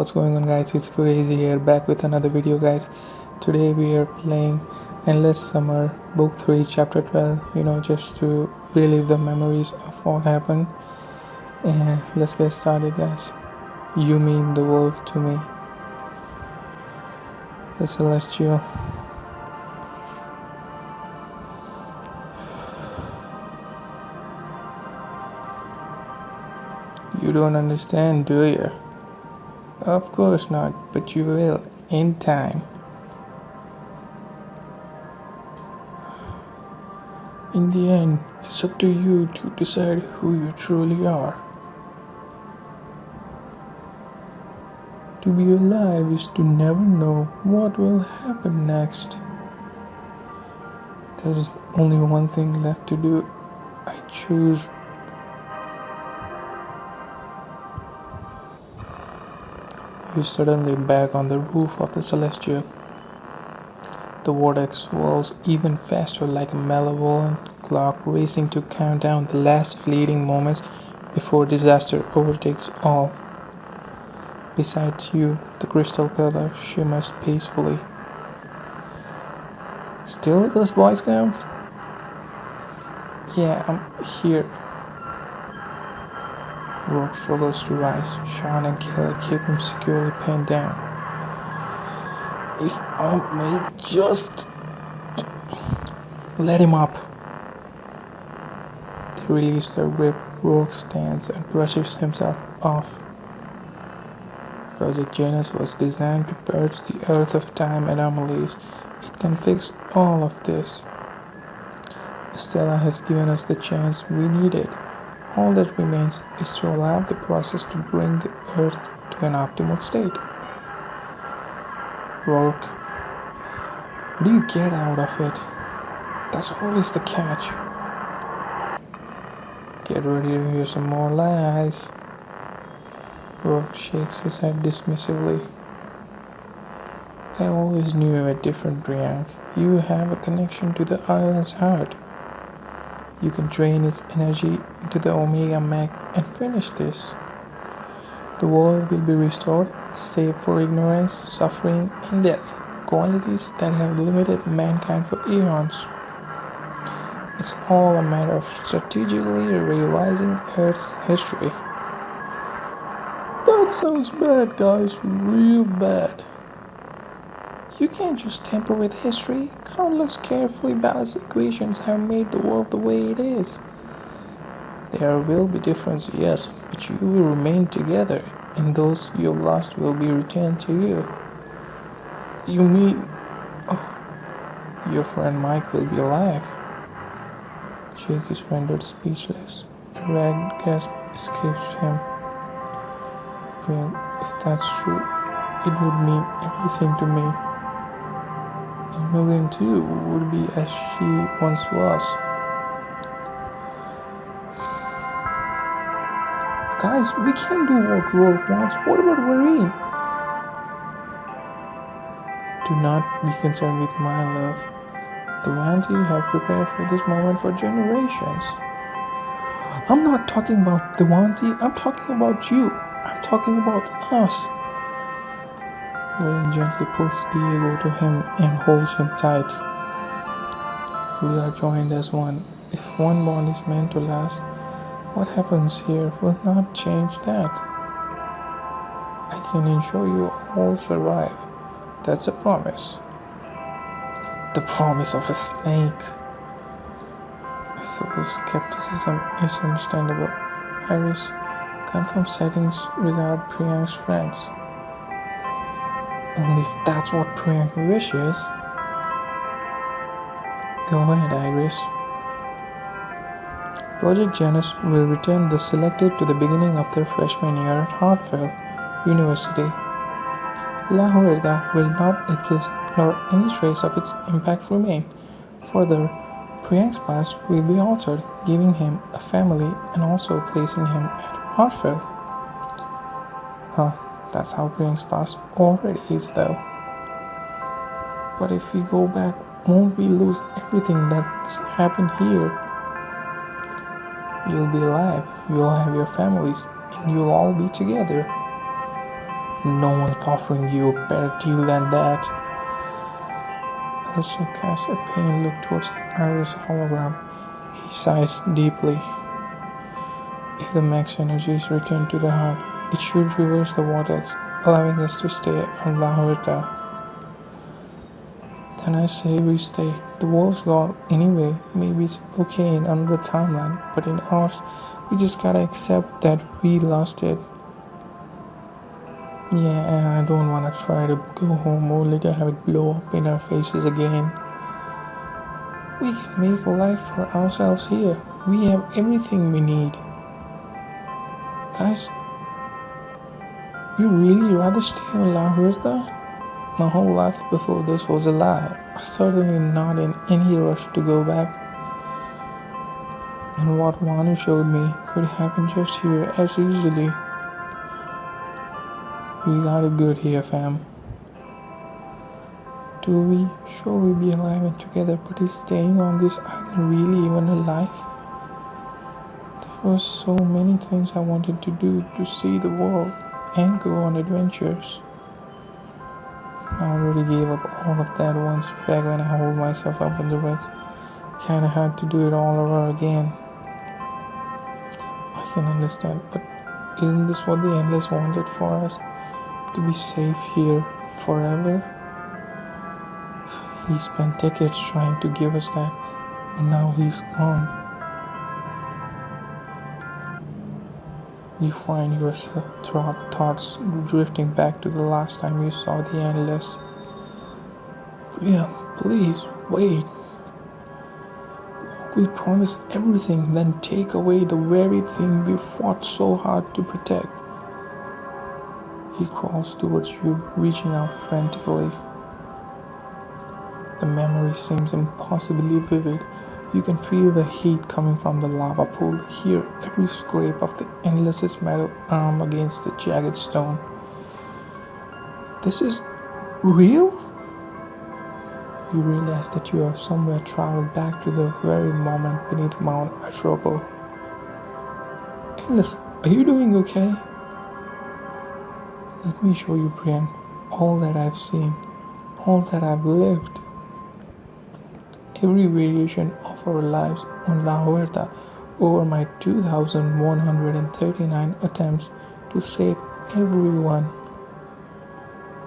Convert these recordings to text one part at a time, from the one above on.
what's going on, guys? It's Crazy here, back with another video, guys. Today we are playing Endless Summer Book 3 Chapter 12, just to relive the memories of what happened. And let's get started, guys. You mean the world to me. The Celestial. You don't understand, do you? Of course not, but you will, in time. In the end, it's up to you to decide who you truly are. To be alive is to never know what will happen next. There's only one thing left to do. I choose. You're suddenly back on the roof of the Celestial. The vortex whirls even faster, like a malevolent clock racing to count down the last fleeting moments before disaster overtakes all. Besides you, the crystal pillar shimmers peacefully. Still with us, Boy Scout? Yeah, I'm here. Rogue struggles to rise. Sean and Kelly keep him securely pinned down. If I may just let him up. They release their grip. Rogue stands and brushes himself off. Project Janus was designed to purge the Earth of time anomalies. It can fix all of this. Stella has given us the chance we needed. All that remains is to allow the process to bring the Earth to an optimal state. Rourke, what do you get out of it? That's always the catch. Get ready to hear some more lies. Rourke shakes his head dismissively. I always knew you were different, Priyank. You have a connection to the island's heart. You can drain its energy into the Omega Mech and finish this. The world will be restored, save for ignorance, suffering, and death, qualities that have limited mankind for eons. It's all a matter of strategically revising Earth's history. That sounds bad, guys, real bad. You can't just tamper with history. Countless carefully balanced equations have made the world the way it is. There will be differences, yes, but you will remain together, and those you have lost will be returned to you. You mean... Oh, your friend Mike will be alive? Jake is rendered speechless. A ragged gasp escapes him. If that's true, it would mean everything to me. Imogen too would be as she once was. Guys, we can't do what Rourke wants. What about Marine? Do not be concerned with my love. The Wanty have prepared for this moment for generations. I'm not talking about the Wanty, I'm talking about you. I'm talking about us. Marine gently pulls Diego to him and holds him tight. We are joined as one. If one bond is meant to last, what happens here will not change that. I can ensure you all survive. That's a promise. The promise of a snake. So skepticism is understandable. Iris, confirm settings regard Priyank's friends. Only if that's what Priyank wishes. Go ahead, Iris. Project Janus will return the selected to the beginning of their freshman year at Hartford University. La Huerta will not exist, nor any trace of its impact remain. Further, Priyank's past will be altered, giving him a family and also placing him at Hartford. That's how Priyank's past already is, though. But if we go back, won't we lose everything that's happened here? You'll be alive, you'll have your families, and you'll all be together. No one's offering you a better deal than that. Alistair casts a pained look towards Iris' hologram. He sighs deeply. If the max energies return to the heart, it should reverse the vortex, allowing us to stay on La Huerta. Then I say we stay. The world's gone anyway. Maybe it's okay in another timeline, but in ours, we just gotta accept that we lost it. Yeah, and I don't wanna try to go home only to have it blow up in our faces again. We can make a life for ourselves here. We have everything we need. Guys, you really rather stay on La Huerta? My whole life before this was a lie. Certainly not in any rush to go back. And what Manu showed me could happen just here as easily. We got it good here, fam. Do we? Sure, we be alive and together, but is staying on this island really even a life? There were so many things I wanted to do, to see the world and go on adventures. I already gave up all of that once back when I hauled myself up in the woods. Kinda had to do it all over again. I can understand, but isn't this what the Endless wanted for us? To be safe here forever? He spent decades trying to give us that, and now he's gone. You find your thoughts drifting back to the last time you saw the Endless. Priya, please, wait. We'll promise everything, then take away the very thing we fought so hard to protect. He crawls towards you, reaching out frantically. The memory seems impossibly vivid. You can feel the heat coming from the lava pool, hear every scrape of the Endless's metal arm against the jagged stone. This is real? You realize that you have somewhere traveled back to the very moment beneath Mount Ashopo. Endless, are you doing okay? Let me show you, Priyank, all that I've seen, all that I've lived. Every variation of our lives on La Huerta over my 2,139 attempts to save everyone.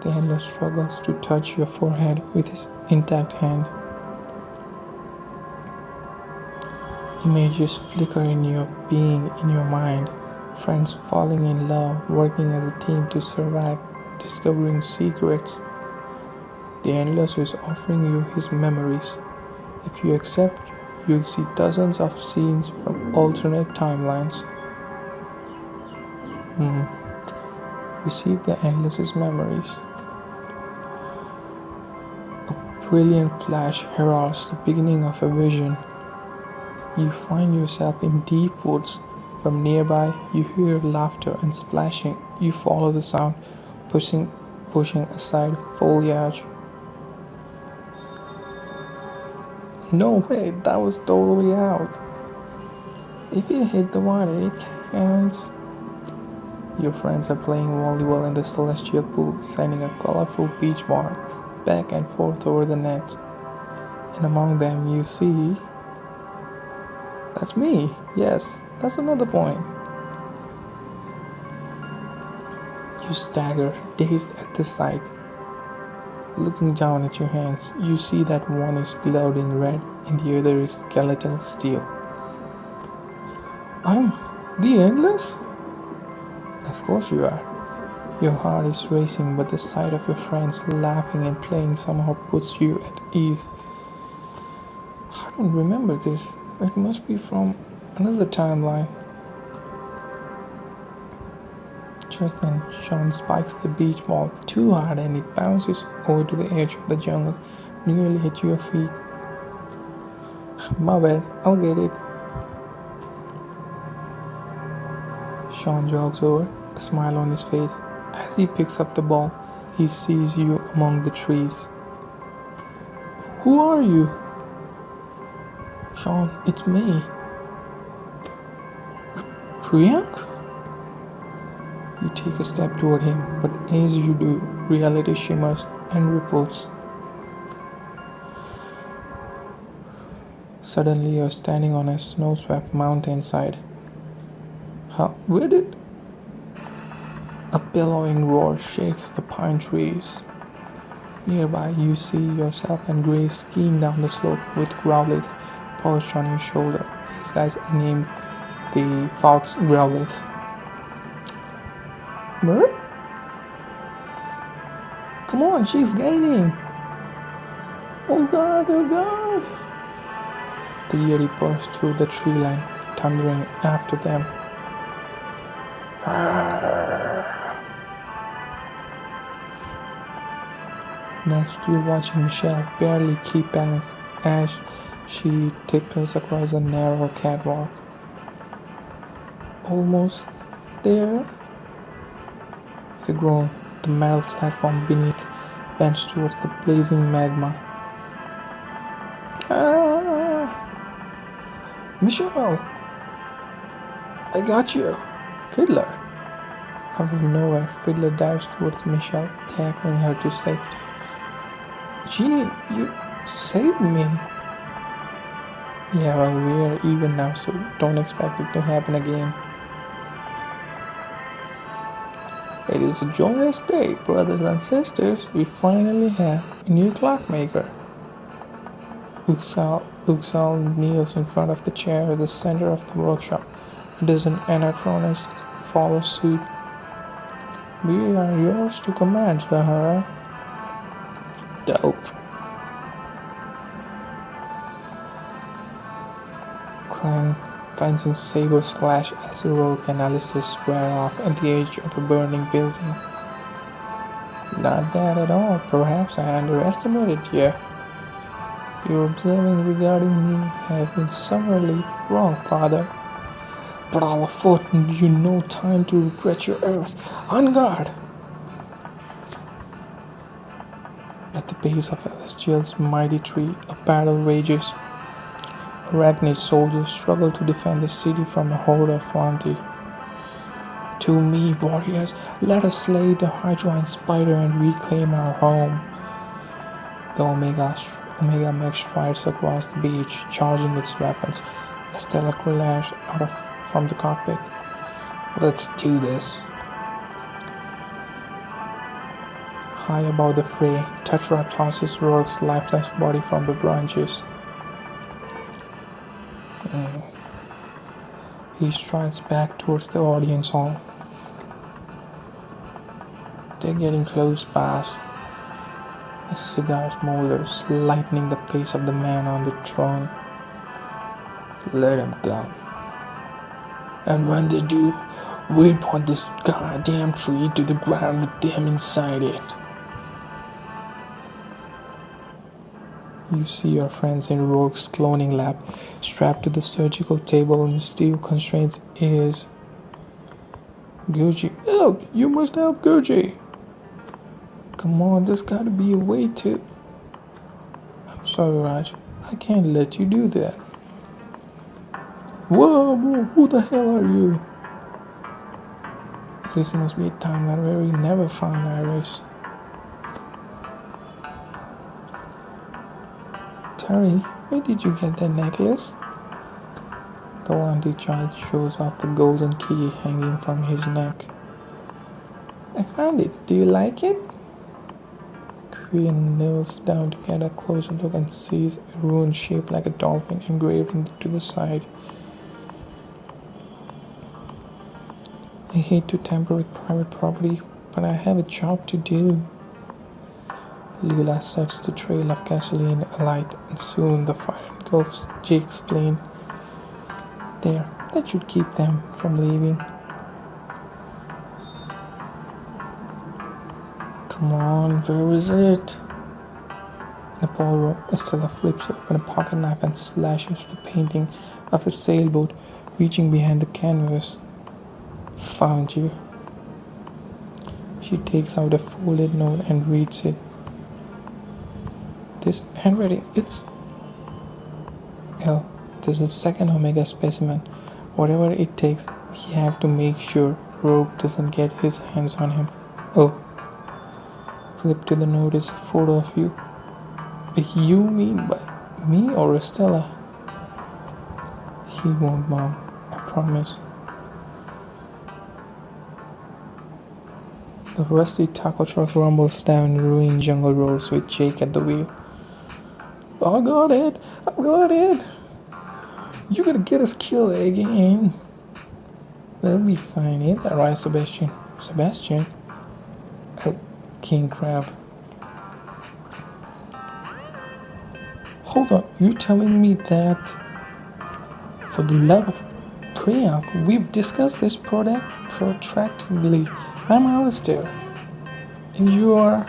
The Endless struggles to touch your forehead with his intact hand. Images flicker in your being, in your mind. Friends falling in love, working as a team to survive, discovering secrets. The Endless is offering you his memories. If you accept, you'll see dozens of scenes from alternate timelines. Receive the Endless's memories. A brilliant flash heralds the beginning of a vision. You find yourself in deep woods. From nearby, you hear laughter and splashing. You follow the sound, pushing aside foliage. No way, that was totally out. If it hit the water, it counts. Your friends are playing volleyball in the celestial pool, sending a colorful beach ball back and forth over the net. And among them, you see... That's me. Yes, that's another point. You stagger, dazed at the sight. Looking down at your hands, you see that one is gloved in red and the other is skeletal steel. I'm the Endless? Of course you are. Your heart is racing, but the sight of your friends laughing and playing somehow puts you at ease. I don't remember this. It must be from another timeline. Just then, Sean spikes the beach ball too hard and it bounces over to the edge of the jungle, nearly at your feet. My bad, I'll get it. Sean jogs over, a smile on his face. As he picks up the ball, he sees you among the trees. Who are you? Sean, it's me. Priyank? You take a step toward him, but as you do, reality shimmers and ripples. Suddenly, you're standing on a snow-swept mountainside. Where did a bellowing roar shakes the pine trees? Nearby, you see yourself and Grace skiing down the slope with Growlithe perched on your shoulder. These guys named the fox Growlithe. Mer? Come on, she's gaining! Oh god, oh god! The Yeti burst through the tree line, thundering after them. Next, you're watching Michelle barely keep balance as she tiptoes across the narrow catwalk. Almost there. With a groan, the metal platform beneath bends towards the blazing magma. Michelle! I got you! Fiddler! Out of nowhere, Fiddler dives towards Michelle, tackling her to safety. Genie, you saved me! Yeah, well, we're even now, so don't expect it to happen again. It is a joyous day, brothers and sisters. We finally have a new clockmaker. Uxal kneels in front of the chair at the center of the workshop. A dozen animatronics follow suit. We are yours to command, Zahara. Dope. Clang, fencing sabers clash as heroic analysis square off at the edge of a burning building. Not bad at all. Perhaps I underestimated you. Your observing regarding me have been summarily wrong, father. But all afoot, you no time to regret your errors. On guard! At the base of Celestial's mighty tree, a battle rages. Arachnid soldiers struggle to defend the city from a horde of Fonti. To me, warriors, let us slay the Hydroid spider and reclaim our home. The Omega Mech strides across the beach, charging its weapons. Estella glares from the cockpit. Let's do this. High above the fray, Tetra tosses Rourke's lifeless body from the branches. He strides back towards the audience hall. They're getting close past. A cigar smolders, lightening the pace of the man on the throne. Let him come. And when they do, we'll put this goddamn tree to the ground with them inside it. You see your friends in Rourke's cloning lab, strapped to the surgical table and steel constraints ears. Gucci, help! You must help Gucci! Come on, there's gotta be a way to... I'm sorry, Raj. I can't let you do that. Whoa, who the hell are you? This must be a timeline where we never found Iris. Terry, where did you get that necklace? The wanted child shows off the golden key hanging from his neck. I found it. Do you like it? Quinn kneels down to get a closer look and sees a rune shaped like a dolphin engraved into the side. I hate to tamper with private property, but I have a job to do. Leela sets the trail of gasoline alight, and soon the fire engulfs Jake's plane. There, that should keep them from leaving. Come on, where is it? In a ballroom, Estella flips open a pocket knife and slashes the painting of a sailboat reaching behind the canvas. Found you. She takes out a folded note and reads it. This handwriting, it's... There's a second Omega specimen. Whatever it takes, we have to make sure Rogue doesn't get his hands on him. Oh, flip to the notice photo of you. You mean by me or Estella? He won't, Mom. I promise. The rusty taco truck rumbles down ruined jungle roads with Jake at the wheel. I got it! I got it! You're gonna get us killed again. We'll be fine, ain't that right, Sebastian? Sebastian? Oh, King Crab. Hold on, you're telling me that for the love of Priyank, we've discussed this product protractedly. I'm Alistair. And you are...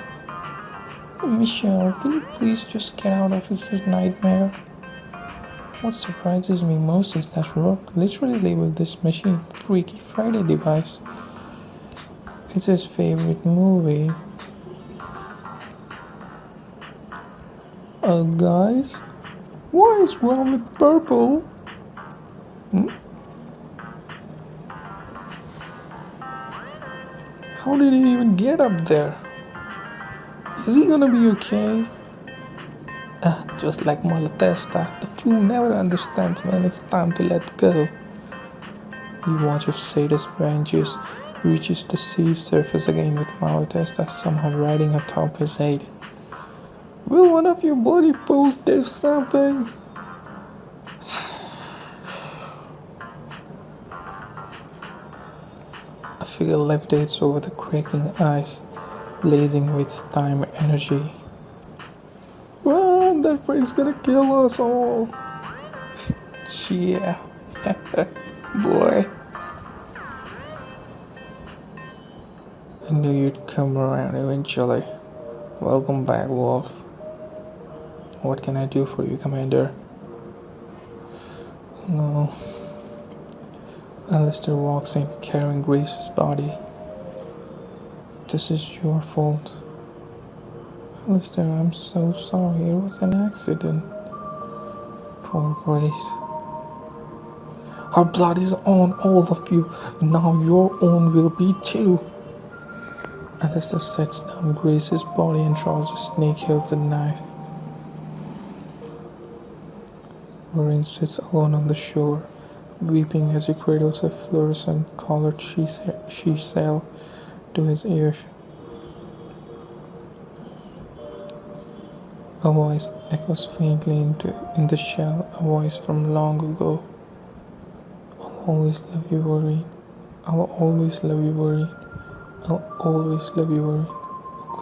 Michelle, can you please just get out of this nightmare? What surprises me most is that Rock literally labeled this machine Freaky Friday device. It's his favorite movie. Guys, what is wrong with Purple? How did he even get up there? Is he gonna be okay? Just like Malatesta, the fool never understands when it's time to let go. You watch as Sadus branches reaches the sea surface again with Malatesta somehow riding atop his head. Will one of you bloody fools do something? A figure levitates over the cracking ice, blazing with time energy. Run! That freak's gonna kill us all! Yeah. Boy. I knew you'd come around eventually. Welcome back, Wolf. What can I do for you, Commander? No. Alistair walks in, carrying Grace's body. This is your fault. Alistair, I'm so sorry. It was an accident. Poor Grace. Her blood is on all of you. Now your own will be too. Alistair sets down Grace's body and draws a snake-hilted knife. Maureen sits alone on the shore, weeping as he cradles a fluorescent colored she sail to his ears. A voice echoes faintly in the shell, a voice from long ago. I'll always love you, Maureen. I'll always love you, Maureen. I'll always love you, Maureen. Oh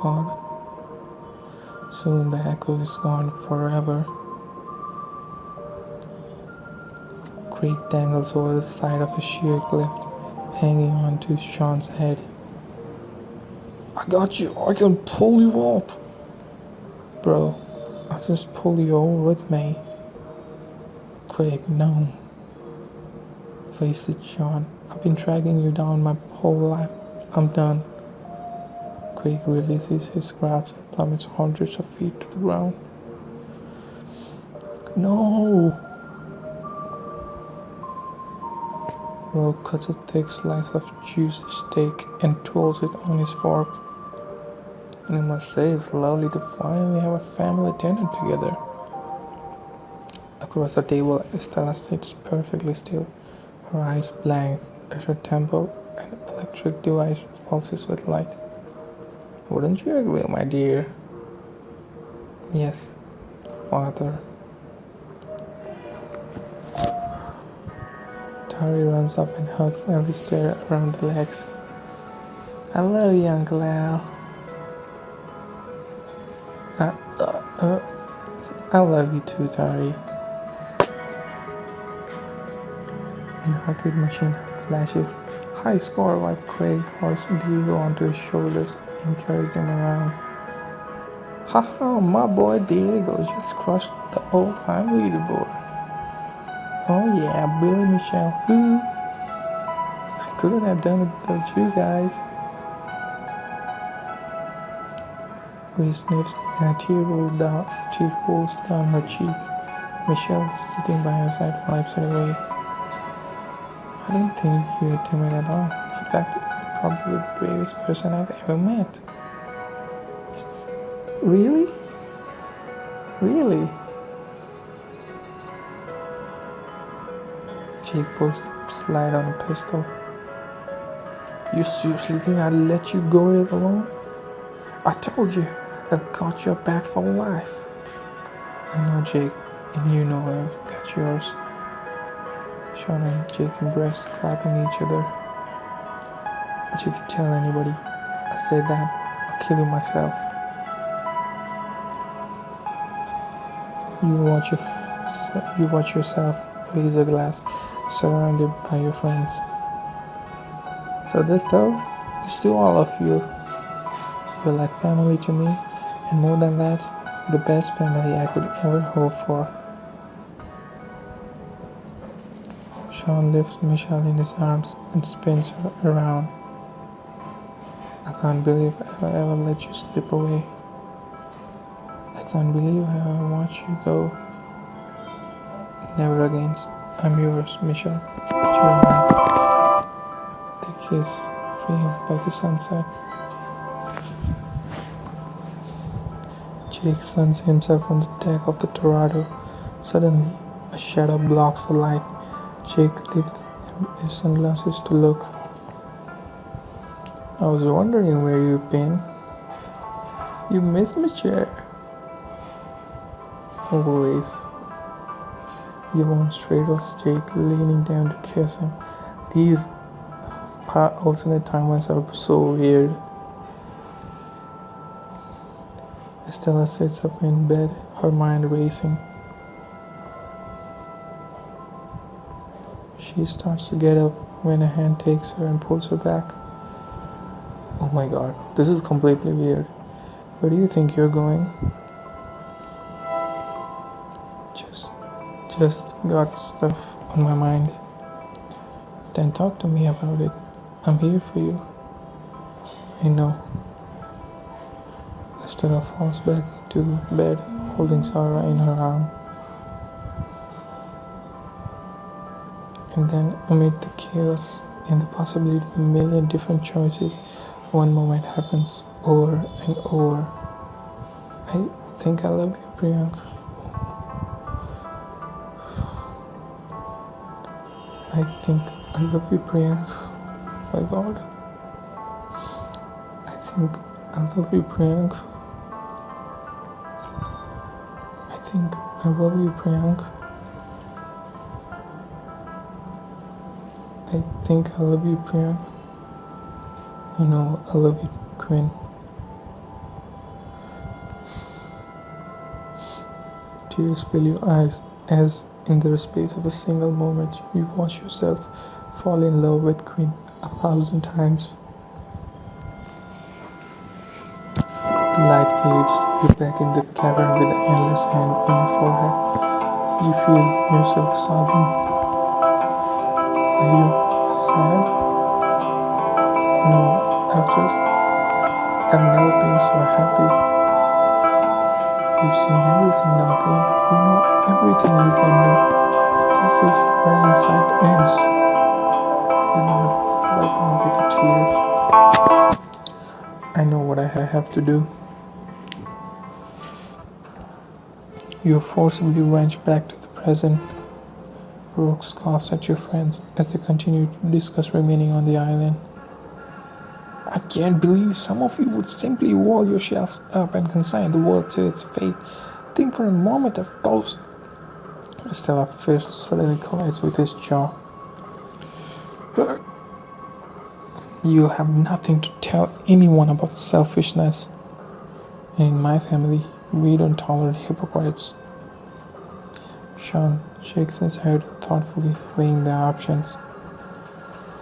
God. Soon the echo is gone forever. Craig dangles over the side of a sheer cliff, hanging onto Sean's head. I got you. I can pull you up. Bro, I'll just pull you over with me. Craig, no. Face it, Sean. I've been dragging you down my whole life. I'm done. Craig releases his grasp and plummets hundreds of feet to the ground. No! Rogue cuts a thick slice of juicy steak and twirls it on his fork. I must say, it's lovely to finally have a family dinner together. Across the table, Estella sits perfectly still, her eyes blank. At her temple, an electric device pulses with light. Wouldn't you agree, my dear? Yes, Father. Tari runs up and hugs Alistair around the legs. I love you, Uncle Al. I love you too, Tari. An arcade machine flashes. High score while Craig hoists Diego onto his shoulders and carries him around. Haha, my boy Diego just crushed the all-time leaderboard. Oh yeah, Billy Michelle, who? I couldn't have done it without you guys. Grace sniffs and a tear rolls down her cheek. Michelle, sitting by her side, wipes it away. I don't think you're timid at all. In fact, you're probably the bravest person I've ever met. Really? Really? Jake pulls the slide on a pistol. You seriously think I'd let you go it alone? I told you, I've got your back for life. I know, Jake, and you know I've got yours. Sean and Jake embrace, clapping each other. But if you tell anybody I said that, I'll kill you myself. You watch yourself raise a glass, surrounded by your friends. So this tells is to all of you. You're like family to me, and more than that, you're the best family I could ever hope for. Sean lifts Michelle in his arms and spins her around. I can't believe I ever let you slip away. I can't believe how I watched you go. Never again. I'm yours, Michelle. You're mine. They kiss, framed by the sunset. Jake suns himself on the deck of the Dorado. Suddenly, a shadow blocks the light. Jake lifts his sunglasses to look. I was wondering where you've been. You miss me, chair. Always. Yvonne straddles Jake, leaning down to kiss him. These alternate timelines are so weird. Estella sits up in bed, her mind racing. She starts to get up when a hand takes her and pulls her back. Oh my god, this is completely weird. Where do you think you're going? Just got stuff on my mind. Then talk to me about it. I'm here for you. I know. Estella falls back into bed, holding Sarah in her arm. And then, amid the chaos and the possibility of a million different choices, one moment happens over and over. I think I love you, Priyank. I think I love you, Priyank. My God. I think I love you, Priyank. I think I love you, Priyank. I think I love you, Priyank. You know I love you, Quinn. Tears fill your eyes as in the space of a single moment you watch yourself fall in love with Quinn 1,000 times. The light fades, you're back in the cavern with the endless hand on your forehead. You feel yourself sobbing. Are you sad? No, I've never been so happy. You've seen everything now, Quinn. You know everything you can know. This is where insight ends. You know, like me with the tears. I know what I have to do. You're forcibly wrenched back to the present. Rourke scoffs at your friends as they continue to discuss remaining on the island. I can't believe some of you would simply wall yourselves up and consign the world to its fate. Think for a moment of those. Stella's fist suddenly collides with his jaw. You have nothing to tell anyone about selfishness. And in my family, we don't tolerate hypocrites. Sean shakes his head thoughtfully, weighing the options.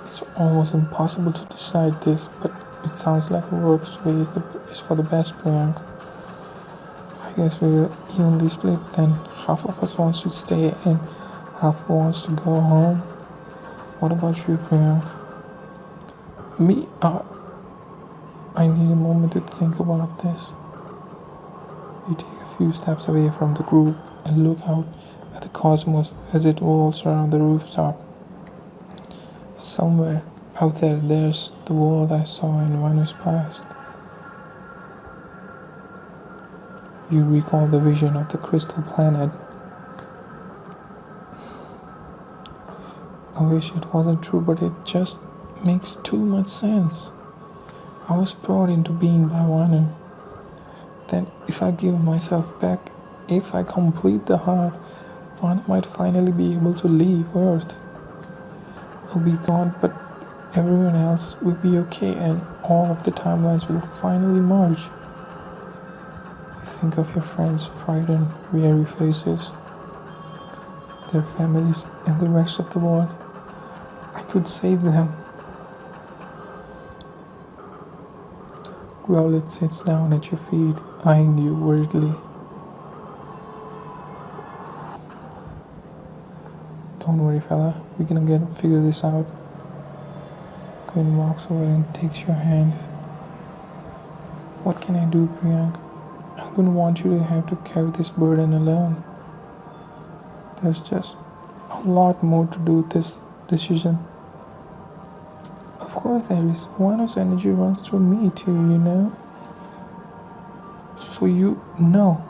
It's almost impossible to decide this, but it sounds like Rourke's way is for the best, Priyank. I guess we're evenly split then. Half of us wants to stay and half wants to go home. What about you, Priyank? Me? I need a moment to think about this. You take a few steps away from the group and look out at the cosmos as it rolls around the rooftop. Somewhere out there, there's the world I saw in Vanu's past. You recall the vision of the crystal planet. I wish it wasn't true, but it just makes too much sense. I was brought into being by Vanu. Then, if I give myself back, if I complete the heart, Vanu might finally be able to leave Earth. I'll be gone, but everyone else will be okay, and all of the timelines will finally merge. You think of your friends' frightened, weary faces, their families, and the rest of the world. I could save them. Growlit sits down at your feet, eyeing you worriedly. Don't worry, fella. We're gonna figure this out. Quinn walks over and takes your hand. What can I do, Priyank? I don't want you to have to carry this burden alone. There's just a lot more to do with this decision. Of course there is. Vanu's energy runs through me too, you know. So you know.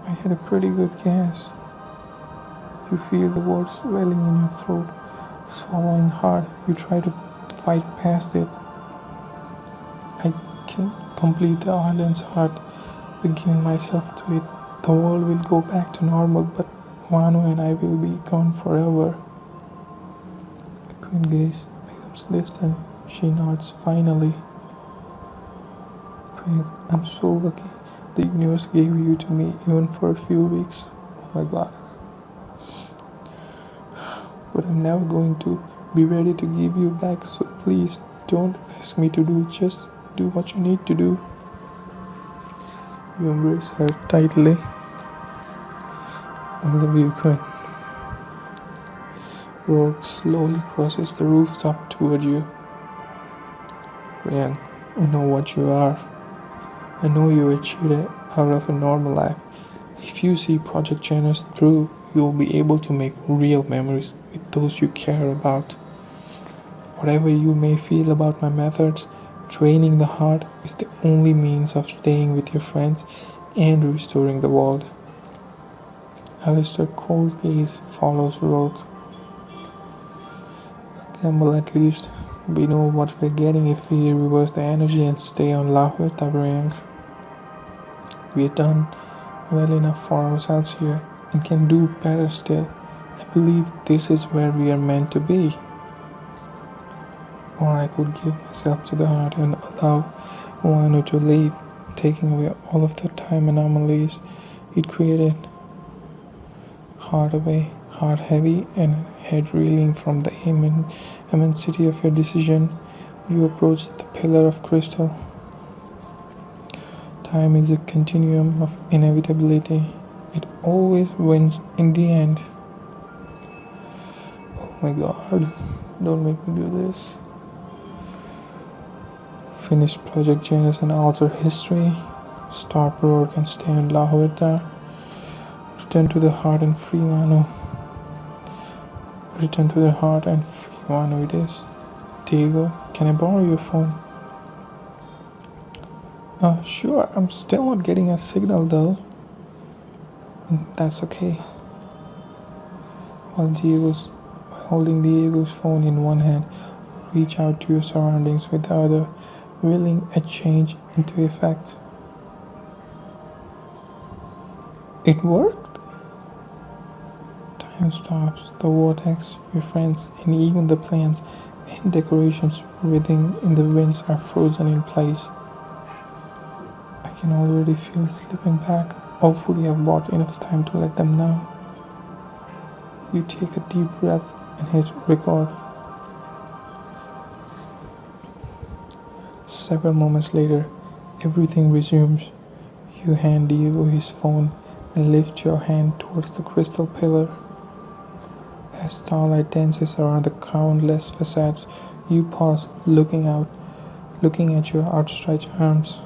I had a pretty good guess. You feel the words swelling in your throat, swallowing hard. You try to fight past it. I can complete the island's heart by giving myself to it. The world will go back to normal, but Vanu and I will be gone forever. The Queen gaze becomes distant. She nods finally. I'm so lucky. The universe gave you to me even for a few weeks. Oh my God. But I'm never going to be ready to give you back, so please don't ask me to do it. Just do what you need to do. You embrace her tightly. I love you, Quinn. Rogue slowly crosses the rooftop toward you. Priyank, I know what you are. I know you were cheated out of a normal life. If you see Project Janus through, you will be able to make real memories with those you care about. Whatever you may feel about my methods, training the heart is the only means of staying with your friends and restoring the world. Alistair's cold gaze follows Rourke. Gamble, at least we know what we're getting if we reverse the energy and stay on Lahore. We're done well enough for ourselves here and can do better still. I believe this is where we are meant to be. Or I could give myself to the heart and allow Vanu to leave, taking away all of the time anomalies it created. Heart heavy and head reeling from the immensity of your decision, you approach the pillar of crystal. Time is a continuum of inevitability. It always wins in the end. Oh my God, don't make me do this. Finish Project Janus and alter history. Start work and stay on Lahore. Return to the heart and free Vanu. Return to the heart and free Vanu it is. Diego, can I borrow your phone? Sure, I'm still not getting a signal though. That's okay. While holding Diego's phone in one hand, reach out to your surroundings with the other, willing a change into effect. It worked? Time stops. The vortex, your friends, and even the plants and decorations writhing in the winds are frozen in place. I can already feel it slipping back. Hopefully I've bought enough time to let them know. You take a deep breath and hit record. Several moments later, everything resumes. You hand Diego his phone and lift your hand towards the crystal pillar. As starlight dances around the countless facades, you pause, looking at your outstretched arms.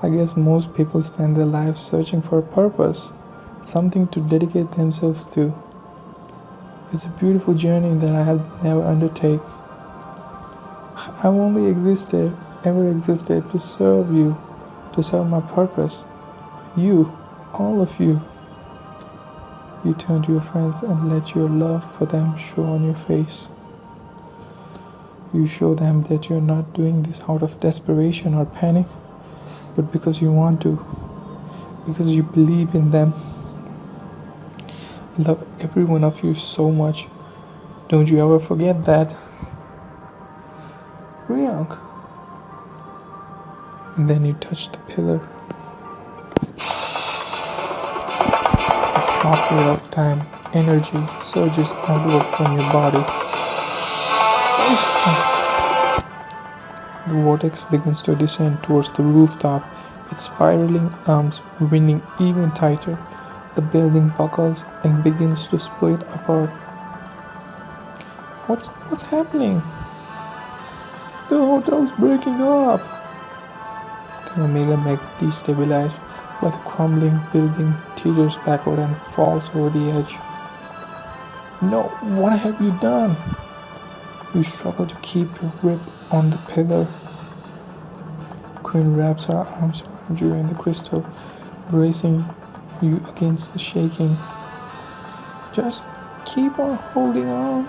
I guess most people spend their lives searching for a purpose, something to dedicate themselves to. is a beautiful journey that I have never undertake. I've only ever existed to serve you, to serve my purpose. You, all of you. You turn to your friends and let your love for them show on your face. You show them that you're not doing this out of desperation or panic, but because you want to, because you believe in them. I love every one of you so much. Don't you ever forget that. Priyank. And then you touch the pillar. A shockwave of time, energy surges outward from your body. The vortex begins to descend towards the rooftop, its spiraling arms winding even tighter. The building buckles and begins to split apart. What's happening? The hotel's breaking up. The Omega Meg destabilized by the crumbling building teeters backward and falls over the edge. No, what have you done? You struggle to keep your grip on the pillar. Quinn wraps her arms around you and the crystal, bracing you against the shaking. Just keep on holding on.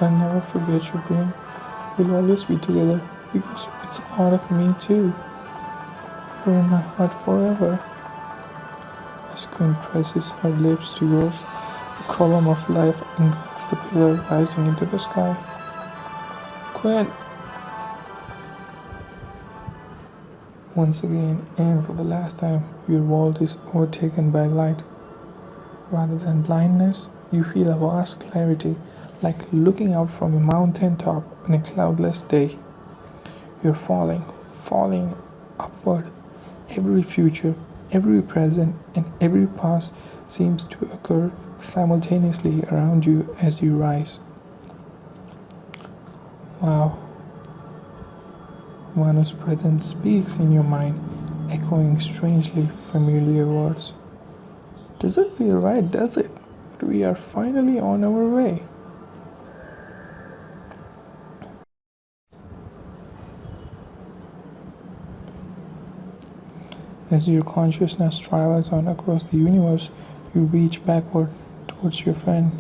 I'll never forget you, Quinn. We'll always be together because it's a part of me too. You're in my heart forever. As Quinn presses her lips to yours, a column of life engulfs the pillar, rising into the sky. Quinn! Once again, and for the last time, your world is overtaken by light. Rather than blindness, you feel a vast clarity, like looking out from a mountain top on a cloudless day. You're falling upward. Every future, every present, and every past seems to occur simultaneously around you as you rise. Wow. Manu's presence speaks in your mind, echoing strangely familiar words. Doesn't feel right, does it? But we are finally on our way. As your consciousness travels on across the universe, you reach backward towards your friend.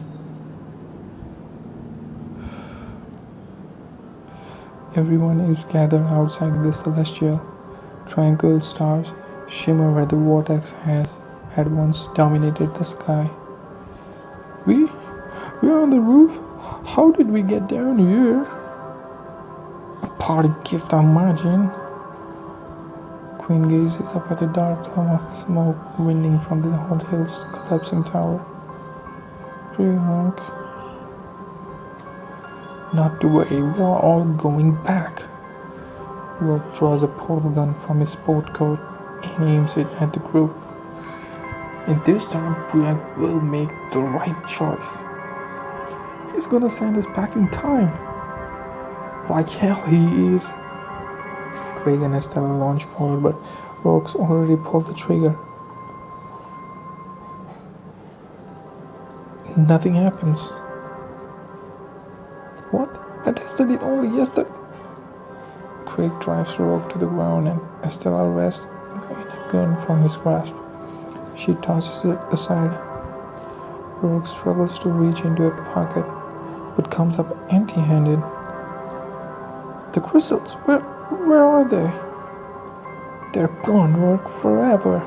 Everyone is gathered outside the celestial. Tranquil stars shimmer where the vortex had once dominated the sky. We're on the roof? How did we get down here? A party gift, I imagine. Quinn gazes up at a dark plume of smoke winding from the hotel's collapsing tower. Priyank. Not to worry, we are all going back. Rourke draws a portal gun from his sport coat and aims it at the group. And this time, Priyank will make the right choice. He's gonna send us back in time. Like hell he is. Craig and Estella launch forward, but Rourke's already pulled the trigger. Nothing happens. What? I tested it only yesterday. Craig drives Rourke to the ground and Estella wrests a gun from his grasp. She tosses it aside. Rourke struggles to reach into a pocket, but comes up empty-handed. The crystals, where are they? They're gone, Rourke, forever.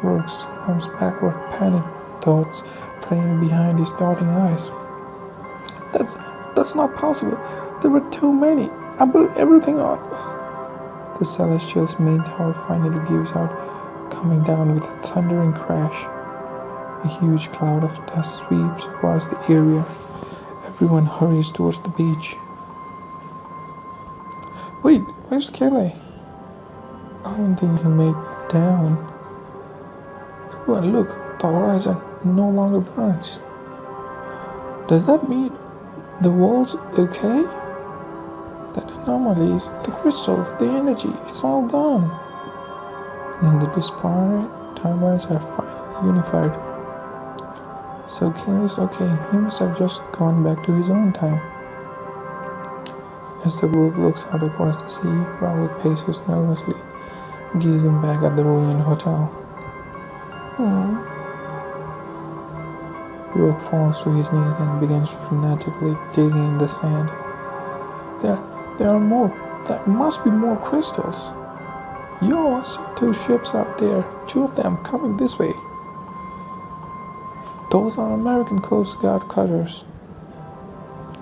Rourke squirms backward, panic thoughts playing behind his darting eyes. That's not possible. There were too many. I built everything on. The Celestial's main tower finally gives out, coming down with a thundering crash. A huge cloud of dust sweeps across the area. Everyone hurries towards the beach. Wait, where's Kelly? I don't think he'll make it down. Everyone, look, the horizon no longer burns. Does that mean the world's okay? The anomalies, the crystals, the energy, it's all gone. And the disparate timelines are finally unified. So Kelly's okay. He must have just gone back to his own time. As the group looks out across the sea, Raul paces nervously, gazing back at the ruined hotel. Rook falls to his knees and begins frenetically digging in the sand. There are more. There must be more crystals. Yo, I see two ships out there. Two of them coming this way. Those are American Coast Guard cutters.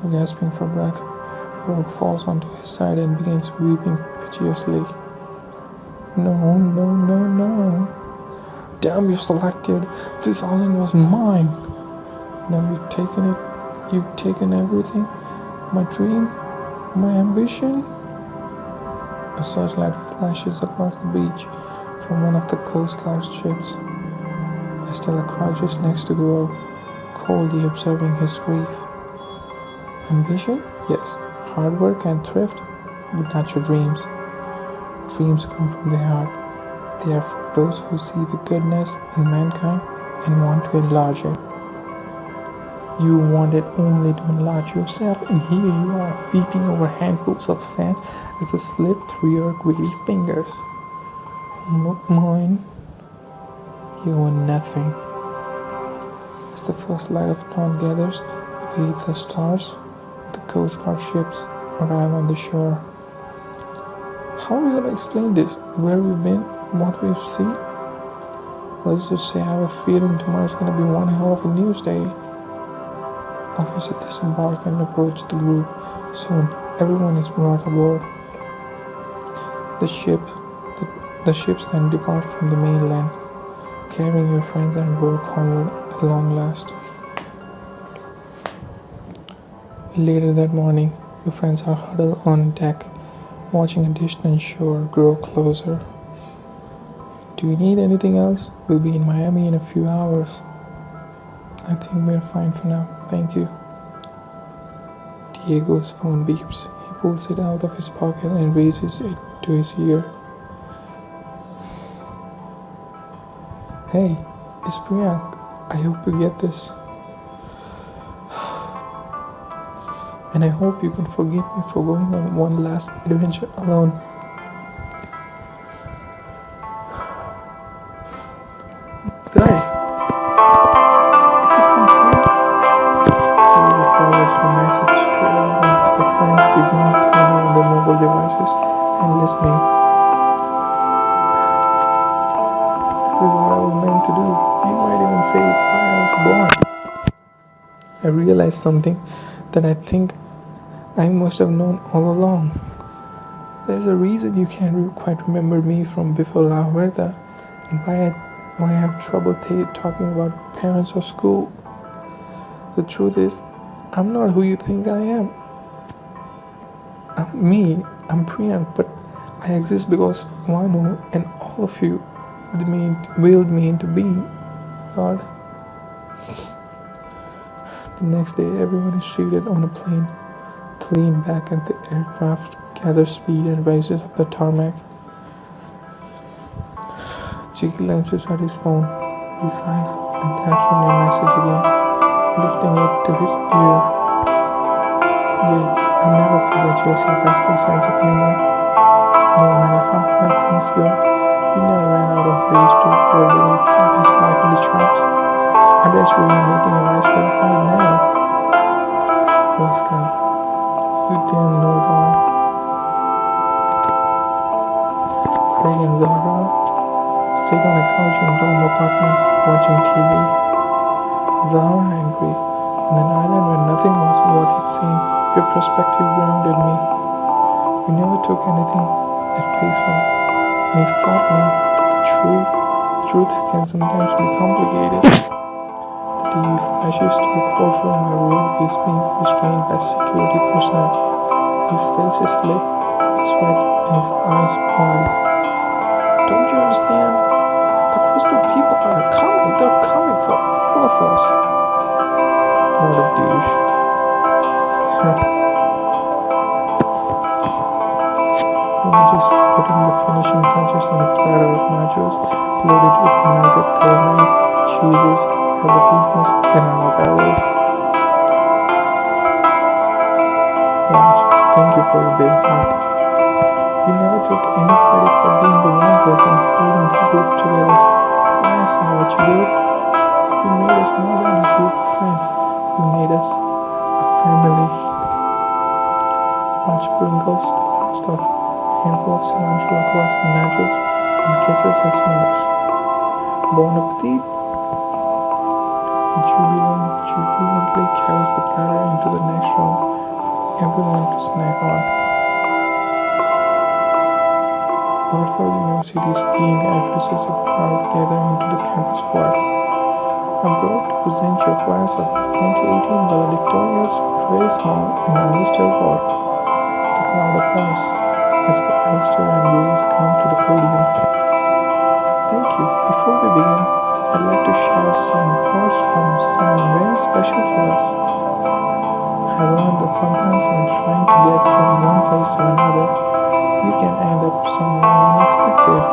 Gasping for breath, Rook falls onto his side and begins weeping piteously. No, no, no, no. Damn you, Selected. This island was mine. Now you've taken it. You've taken everything. My dream. My ambition. A searchlight flashes across the beach from one of the Coast Guard ships. Estella crouches next to Grove, coldly observing his grief. Ambition? Yes. Hard work and thrift, but not your dreams. Dreams come from the heart. They are for those who see the goodness in mankind and want to enlarge it. You wanted only to enlarge yourself, and here you are, weeping over handfuls of sand as they slip through your greedy fingers. Not mine. You own nothing. As the first light of dawn gathers beneath the stars, the Coast Guard ships arrive on the shore. How are we gonna explain this? Where we've been, what we've seen? Let's just say I have a feeling tomorrow's gonna be one hell of a news day. Officer disembark and approach the group. Soon, everyone is brought aboard. The ships then depart from the mainland, carrying your friends and work homeward at long last. Later that morning, your friends are huddled on deck, watching a distant shore grow closer. Do you need anything else? We'll be in Miami in a few hours. I think we're fine for now, thank you. Diego's phone beeps. He pulls it out of his pocket and raises it to his ear. Hey, it's Priyank. I hope you get this. And I hope you can forgive me for going on one last adventure alone. Guys, is it from Priyank? Diego forwards the message to everyone. The friends begin turning on their mobile devices and listening. This is what I was meant to do. You might even say it's why I was born. I realized something that I think I must have known all along. There's a reason you can't quite remember me from before La Huerta, and why I have trouble talking about parents or school. The truth is, I'm not who you think I am. I'm Priyank, but I exist because Vanu and all of you willed me into being. God. The next day, everyone is seated on a plane to lean back at the aircraft, gathers speed and rises off the tarmac. Jiggy glances at his phone. He sighs and taps on your message again, lifting it to his ear. Jake, I'll never forget your sarcastic sense of humor. No matter how hard things go, you never ran out of ways to verbally throw his life in the chops. I bet you were making a nice one right now. Oscar, you damn know dog. Craig and Zara sit on a couch in Dome apartment watching TV. Zara angry. On an island where nothing was what it seemed, your perspective grounded me. You never took anything at face value, and it taught me that the truth can sometimes be complicated. The TV flashes to a courtroom where Rogue is being restrained by security personnel. His face is lit with sweat and his eyes wide. Don't you understand? The crystal people are coming. They're coming for all of us. What a douche. We're just putting the finishing touches on a platter of nachos loaded with melted caramel, cheeses, jalapenos, and avocados. Raj, thank you for your big heart. You never took any credit for being the one person holding the group together. When I saw what you did, you made us more than a group of friends. You made us a family. Raj sprinkles the last of a handful of cilantro across the nachos and kisses his fingers. Bon appetit! He jubilantly carries the platter into the next room for everyone to snack on. Hartford University's dean addresses a crowd gathering into the campus square. I'm proud to present your class of 2018 valedictorians, Grace Hall and Alistair Ward. The crowd applauds as Alistair and Grace come to the podium. Thank you. Before we begin, I'd like to share some words from someone very special to us. I learned that sometimes when trying to get from one place to another, you can end up somewhere unexpected.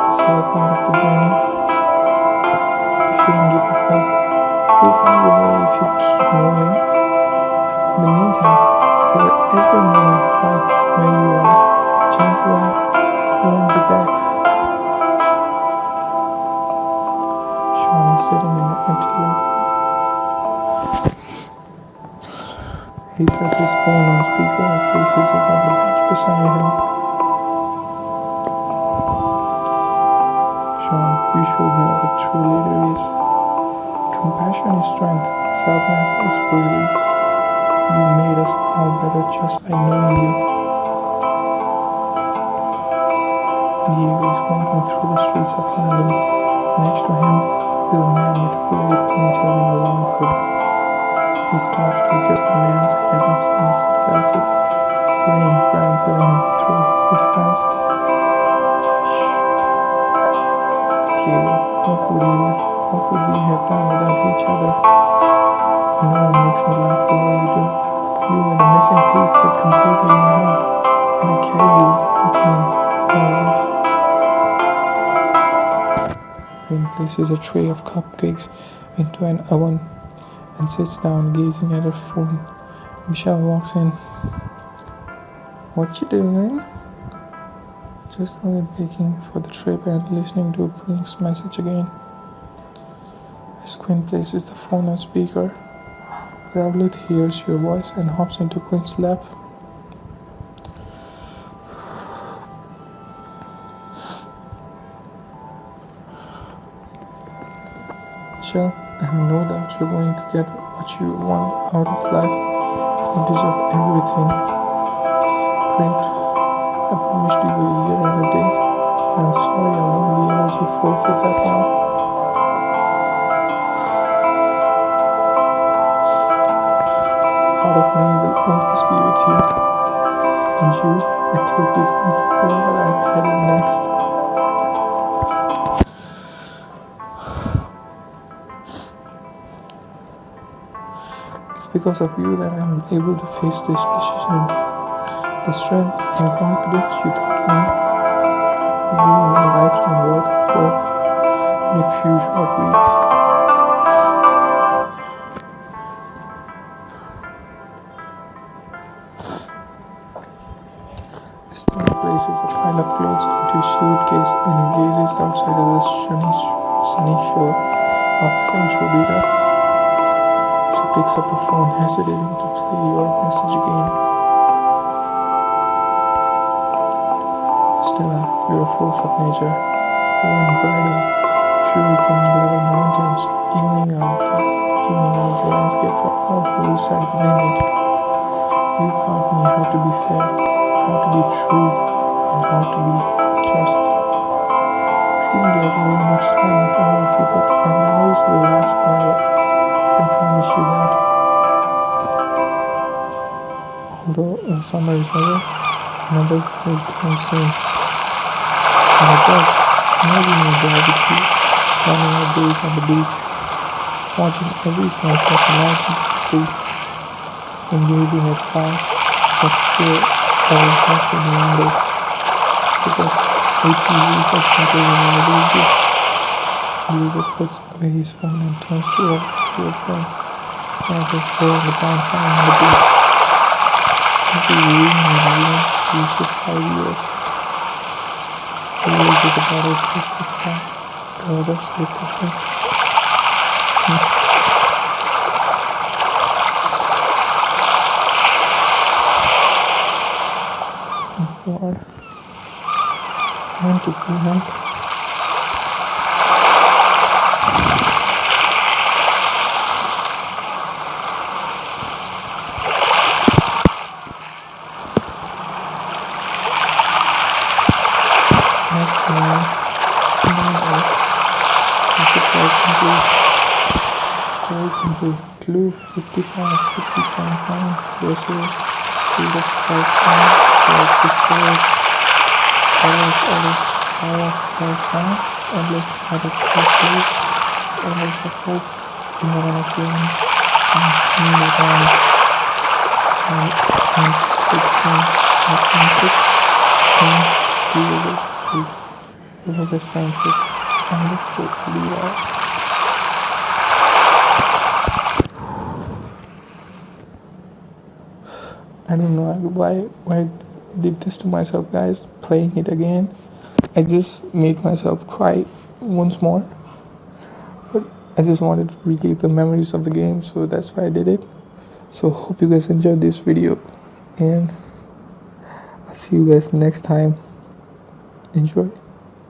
It's all part of the journey. You shouldn't give up hope. You'll find your way if you keep moving. In the meantime, savor every moment right where you are. Chances are you won't be back. Sean is sitting in an empty locker. He sets his phone on speaker and places it on the bench beside him. Sean, you showed me what a true leader is. Compassion is strength, sadness is bravery. You made us all better just by knowing you. Diego is walking through the streets of London. Next to him is a man with a braided ponytail and a long coat. He stops to adjust the man's head and sunglasses. Rain grinds at him through his disguise. Shh. Diego, what would we have done without each other? No one makes me laugh the way you do. You were the missing piece that completed my heart, and I carry you with me always. Quinn places a tray of cupcakes into an oven and sits down gazing at her phone. Michelle walks in. What you doing? Just only baking for the trip and listening to Brink's message again. As Quinn places the phone on speaker, Rowlett hears your voice and hops into Quinn's lap. Michelle, I have no doubt you're going to get what you want out of life. You deserve everything. Great. I promised you a year and a day. I'm sorry I won't be able to fulfill that now. Part of me will always be with you. And you, I take with me wherever I'm headed next. It's because of you that I'm able to face this decision. The strength and confidence you taught me, you gave me a lifetime worth of work in a few short weeks. Esther places a pile of clothes into a suitcase and gazes outside of the sunny shore of Saint Tropez. She picks up her phone, hesitating to play your message again. Stella, you're a force of nature. You are unbridled, fury can level mountains, evening out the landscape for all who reside within it. You taught me how to be fair, how to be true, and how to be just. I didn't get very much time with all of you, but our memories will last forever. I can promise you that. Although summer is over, another will come soon. And it does. Imagine your barbecue, spending our days on the beach, watching every sunset alive into the sea, engaging with sounds that fill our hearts in wonder, because HEV is like simply reliability. Diego puts away his phone and turns to your friends. Now they go on the bonfire on the beach. Every reunion everyone used to 5 years. He raises the bottle towards the sky. The others lift their drink. God. I want to drink. Story complete. Clue 55, 67 pound. Groceries. Food of 12 pound. Like discovered. Others, power of 12 pound. Endless night of groceries. Endless of hope. 11 of game. And me again. And 16. And 26. And doable. 3. The best friendship. And the story. Lead out. I don't know why I did this to myself, guys. Playing it again, I just made myself cry once more. But I just wanted to relive the memories of the game, so that's why I did it. So hope you guys enjoyed this video, and I'll see you guys next time. Enjoy.